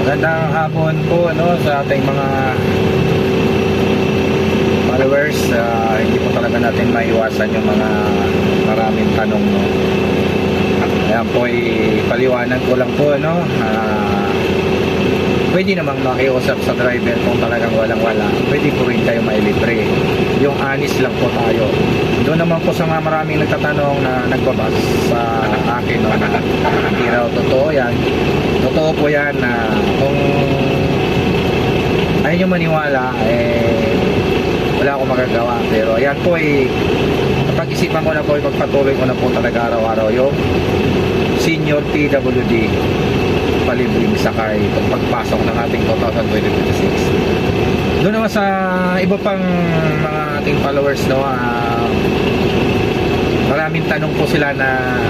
Magandang hapon po no, sa ating mga followers. Hindi po talaga natin maiwasan yung mga maraming tanong no. Ayan po, paliwanag ko lang po no. Pwede namang makiusap sa driver kung talagang walang-wala. Pwede po rin kayo mailibre. Yung honest lang po tayo. Doon naman po sa mga maraming nagtatanong na nagbabas sa akin no, na hindi raw totoo yan. Totoo po yan na kung ayaw nyo maniwala, wala akong magagawa. Pero ayan po pag-isipan ko na po, magpatuloy ko na po talaga araw-araw yung Senior PWD palibreng sakay pagpasok ng ating 2026. Doon naman sa iba pang mga ating followers no, maraming tanong po sila na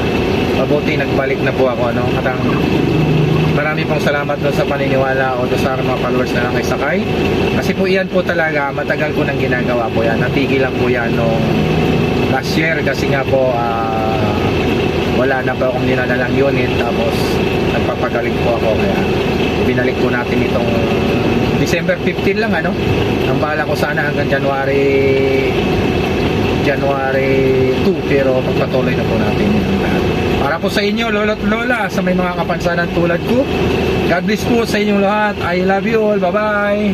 mabuti nagbalik na po ako no. At marami pong salamat doon sa paniniwala o doon sa mga followers na nakisakay. Kasi po iyan po talaga, matagal ko nang ginagawa po yan. Natigil lang po yan nung last year kasi nga po wala na pa akong dinadalang unit, tapos nagpapagaling po ako, kaya binalik po natin itong December 15 lang ano. Ang bala ko sana hanggang January 2, pero pagpatuloy na po natin para po sa inyo lolo't lola, sa may mga kapansanan tulad ko. God bless po sa inyong lahat. I love you all. Bye bye.